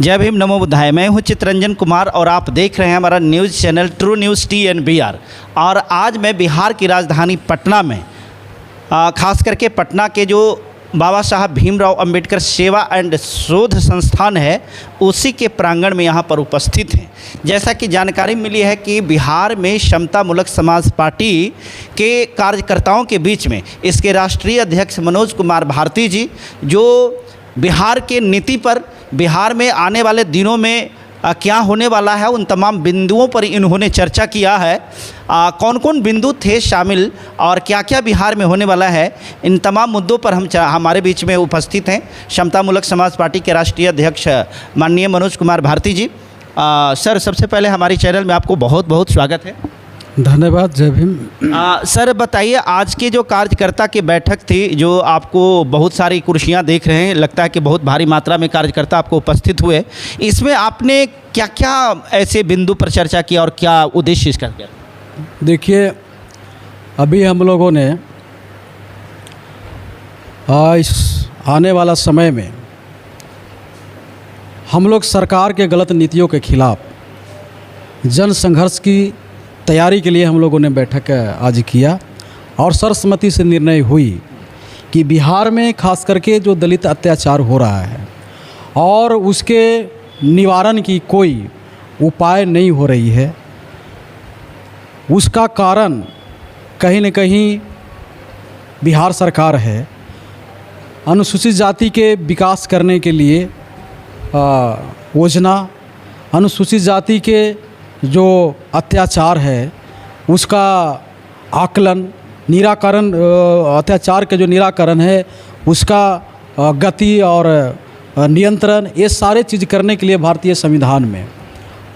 जय भीम, नमो बुद्धाय। मैं हूं चित्रंजन कुमार और आप देख रहे हैं हमारा news channel true news TNBR। और आज मैं बिहार की राजधानी पटना में खास करके पटना के जो बाबा साहब भीमराव अंबेडकर सेवा एंड शोध संस्थान है उसी के प्रांगण में यहाँ पर उपस्थित हैं। जैसा कि जानकारी मिली है कि बिहार में समता मूलक समाज पार्टी के कार्यकर्ताओं के बीच में इसके राष्ट्रीय अध्यक्ष मनोज कुमार भारती जी जो बिहार के नीति पर, बिहार में आने वाले दिनों में क्या होने वाला है, उन तमाम बिंदुओं पर इन्होंने चर्चा किया है। कौन कौन बिंदु थे शामिल और क्या क्या बिहार में होने वाला है, इन तमाम मुद्दों पर हमारे बीच में उपस्थित हैं समता मूलक समाज पार्टी के राष्ट्रीय अध्यक्ष माननीय मनोज कुमार भारती जी। सर, सबसे पहले हमारे चैनल में आपको बहुत बहुत स्वागत है। धन्यवाद। जय भीम। सर बताइए, आज की जो कार्यकर्ता की बैठक थी, जो आपको बहुत सारी कुर्सियां देख रहे हैं, लगता है कि बहुत भारी मात्रा में कार्यकर्ता आपको उपस्थित हुए, इसमें आपने क्या क्या ऐसे बिंदु पर चर्चा किया और क्या उद्देश्य इसका क्या? देखिए, अभी हम लोगों ने इस आने वाला समय में हम लोग सरकार के गलत नीतियों के खिलाफ जन संघर्ष की तैयारी के लिए हम लोगों ने बैठक आज किया और सर्वसम्मति से निर्णय हुई कि बिहार में खास करके जो दलित अत्याचार हो रहा है और उसके निवारण की कोई उपाय नहीं हो रही है, उसका कारण कहीं न कहीं बिहार सरकार है। अनुसूचित जाति के विकास करने के लिए योजना, अनुसूचित जाति के जो अत्याचार है उसका आकलन, निराकरण, अत्याचार के जो निराकरण है उसका गति और नियंत्रण, ये सारे चीज़ करने के लिए भारतीय संविधान में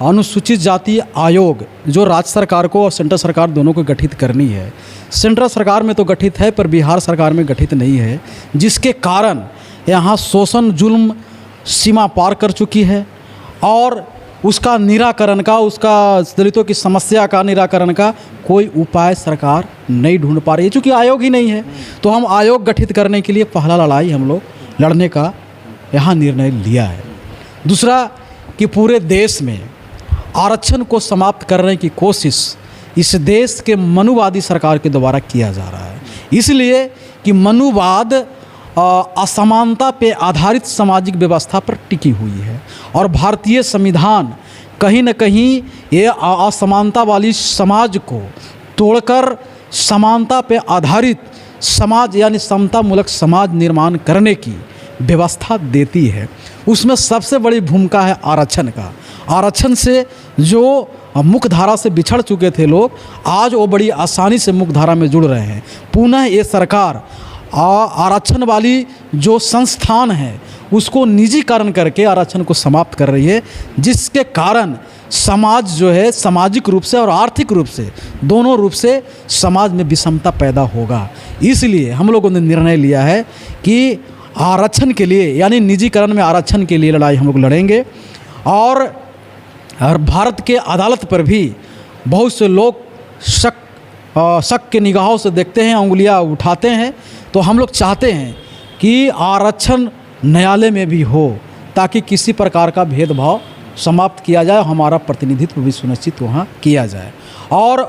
अनुसूचित जाति आयोग जो राज्य सरकार को और सेंट्रल सरकार दोनों को गठित करनी है। सेंट्रल सरकार में तो गठित है पर बिहार सरकार में गठित नहीं है, जिसके कारण यहाँ शोषण जुल्म सीमा पार कर चुकी है और उसका निराकरण का, उसका दलितों की समस्या का निराकरण का कोई उपाय सरकार नहीं ढूंढ पा रही है, चूँकि आयोग ही नहीं है। तो हम आयोग गठित करने के लिए पहला लड़ाई हम लोग लड़ने का यहाँ निर्णय लिया है। दूसरा कि पूरे देश में आरक्षण को समाप्त करने की कोशिश इस देश के मनुवादी सरकार के द्वारा किया जा रहा है, इसलिए कि मनुवाद असमानता पे आधारित सामाजिक व्यवस्था पर टिकी हुई है और भारतीय संविधान कहीं न कहीं ये असमानता वाली समाज को तोड़कर समानता पे आधारित समाज यानी समता मूलक समाज निर्माण करने की व्यवस्था देती है। उसमें सबसे बड़ी भूमिका है आरक्षण का। आरक्षण से जो मुख्यधारा से बिछड़ चुके थे लोग, आज वो बड़ी आसानी से मुख्यधारा में जुड़ रहे हैं। पुनः ये सरकार आरक्षण वाली जो संस्थान है उसको निजीकरण करके आरक्षण को समाप्त कर रही है, जिसके कारण समाज जो है सामाजिक रूप से और आर्थिक रूप से दोनों रूप से समाज में विषमता पैदा होगा। इसलिए हम लोगों ने निर्णय लिया है कि आरक्षण के लिए यानी निजीकरण में आरक्षण के लिए लड़ाई हम लोग लड़ेंगे। और भारत के अदालत पर भी बहुत से लोग शक के निगाहों से देखते हैं, उंगलियां उठाते हैं। तो हम लोग चाहते हैं कि आरक्षण न्यायालय में भी हो ताकि किसी प्रकार का भेदभाव समाप्त किया जाए, हमारा प्रतिनिधित्व भी सुनिश्चित वहाँ किया जाए। और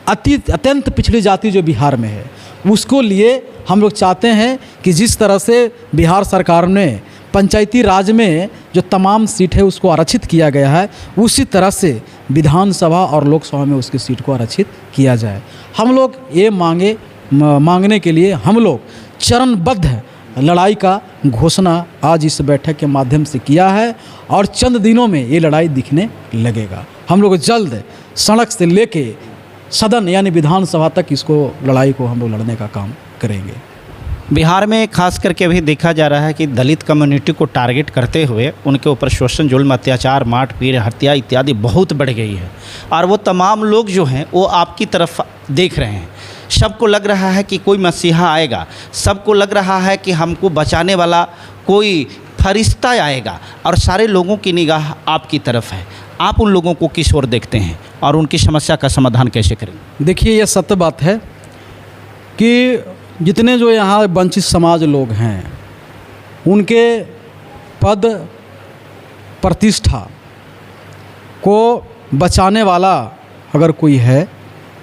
अत्यंत पिछड़ी जाति जो बिहार में है उसको लिए हम लोग चाहते हैं कि जिस तरह से बिहार सरकार ने पंचायती राज में जो तमाम सीट है उसको आरक्षित किया गया है, उसी तरह से विधानसभा और लोकसभा में उसकी सीट को आरक्षित किया जाए। हम लोग ये मांगने के लिए हम लोग चरणबद्ध लड़ाई का घोषणा आज इस बैठक के माध्यम से किया है और चंद दिनों में ये लड़ाई दिखने लगेगा। हम लोग जल्द सड़क से लेके सदन यानी विधानसभा तक इसको लड़ाई को हम लोग लड़ने का काम करेंगे। बिहार में खास करके अभी देखा जा रहा है कि दलित कम्युनिटी को टारगेट करते हुए उनके ऊपर शोषण जुल्म अत्याचार मारपीट हत्या इत्यादि बहुत बढ़ गई है और वो तमाम लोग जो हैं वो आपकी तरफ देख रहे हैं। सबको लग रहा है कि कोई मसीहा आएगा, सबको लग रहा है कि हमको बचाने वाला कोई फरिश्ता आएगा और सारे लोगों की निगाह आपकी तरफ है। आप उन लोगों को किस ओर देखते हैं और उनकी समस्या का समाधान कैसे करें? देखिए, यह सत्य बात है कि जितने जो यहाँ वंचित समाज लोग हैं उनके पद प्रतिष्ठा को बचाने वाला अगर कोई है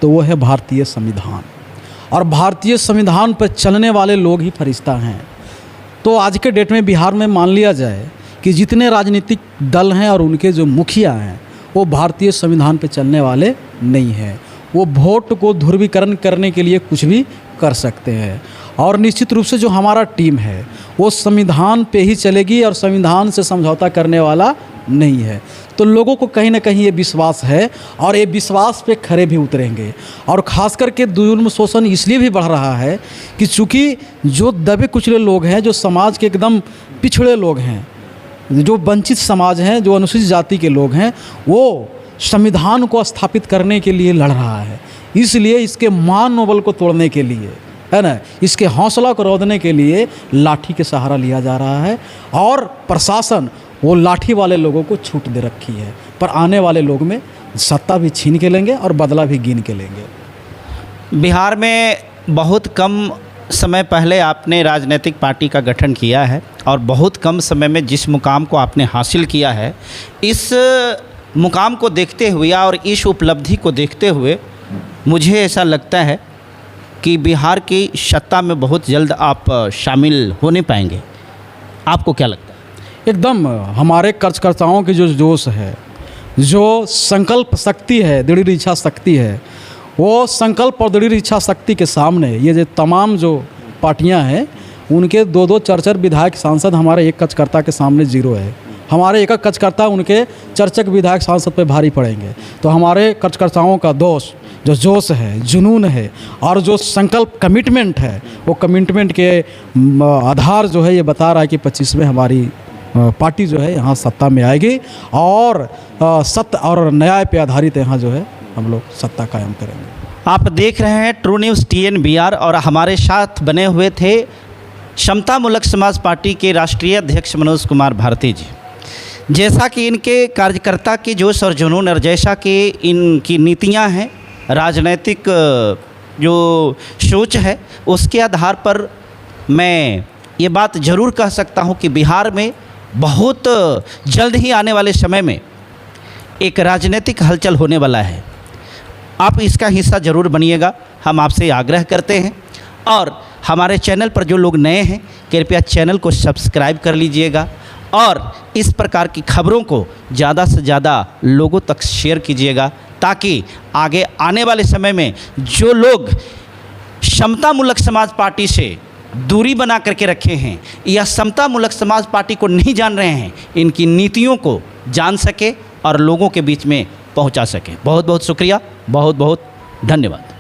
तो वो है भारतीय संविधान, और भारतीय संविधान पर चलने वाले लोग ही फरिश्ता हैं। तो आज के डेट में बिहार में मान लिया जाए कि जितने राजनीतिक दल हैं और उनके जो मुखिया हैं वो भारतीय संविधान पर चलने वाले नहीं हैं। वो वोट को ध्रुवीकरण करने के लिए कुछ भी कर सकते हैं, और निश्चित रूप से जो हमारा टीम है वो संविधान पे ही चलेगी और संविधान से समझौता करने वाला नहीं है। तो लोगों को कहीं ना कहीं ये विश्वास है और ये विश्वास पे खरे भी उतरेंगे। और ख़ास करके जुल्म शोषण इसलिए भी बढ़ रहा है कि चूँकि जो दबे कुचले लोग हैं, जो समाज के एकदम पिछड़े लोग हैं, जो वंचित समाज हैं, जो अनुसूचित जाति के लोग हैं, वो संविधान को स्थापित करने के लिए लड़ रहा है। इसलिए इसके मनोबल को तोड़ने के लिए, है ना, इसके हौसला को रौंदने के लिए लाठी के सहारा लिया जा रहा है, और प्रशासन वो लाठी वाले लोगों को छूट दे रखी है, पर आने वाले लोग में सत्ता भी छीन के लेंगे और बदला भी गिन के लेंगे। बिहार में बहुत कम समय पहले आपने राजनीतिक पार्टी का गठन किया है और बहुत कम समय में जिस मुकाम को आपने हासिल किया है, इस मुकाम को देखते हुए और इस उपलब्धि को देखते हुए मुझे ऐसा लगता है कि बिहार की सत्ता में बहुत जल्द आप शामिल होने पाएंगे। आपको क्या लगता है? एकदम हमारे कार्यकर्ताओं की जो जोश है, जो संकल्प शक्ति है, दृढ़ इच्छा शक्ति है, वो संकल्प और दृढ़ इच्छा शक्ति के सामने ये जो तमाम जो पार्टियां हैं उनके 2-2 4-4 विधायक सांसद हमारे एक कार्यकर्ता के सामने जीरो है। हमारे एक कार्यकर्ता उनके चर्चक विधायक सांसद पे भारी पड़ेंगे। तो हमारे कार्यकर्ताओं का जो जोश है, जुनून है, और जो संकल्प कमिटमेंट है, वो कमिटमेंट के आधार जो है ये बता रहा है कि 25 में हमारी पार्टी जो है यहाँ सत्ता में आएगी, और सत्य और न्याय पे आधारित यहाँ जो है हम लोग सत्ता कायम करेंगे। आप देख रहे हैं ट्रू न्यूज़ TNBR, और हमारे साथ बने हुए थे समतामूलक समाज पार्टी के राष्ट्रीय अध्यक्ष मनोज कुमार भारती जी। जैसा कि इनके कार्यकर्ता की जोश और जुनून, और जैसा कि इनकी नीतियां हैं, राजनीतिक जो सोच है, उसके आधार पर मैं ये बात ज़रूर कह सकता हूं कि बिहार में बहुत जल्द ही आने वाले समय में एक राजनीतिक हलचल होने वाला है। आप इसका हिस्सा ज़रूर बनिएगा, हम आपसे आग्रह करते हैं। और हमारे चैनल पर जो लोग नए हैं, कृपया चैनल को सब्सक्राइब कर लीजिएगा, और इस प्रकार की खबरों को ज़्यादा से ज़्यादा लोगों तक शेयर कीजिएगा, ताकि आगे आने वाले समय में जो लोग समतामूलक समाज पार्टी से दूरी बना करके रखे हैं या समतामूलक समाज पार्टी को नहीं जान रहे हैं, इनकी नीतियों को जान सके और लोगों के बीच में पहुंचा सके। बहुत बहुत शुक्रिया, बहुत बहुत धन्यवाद।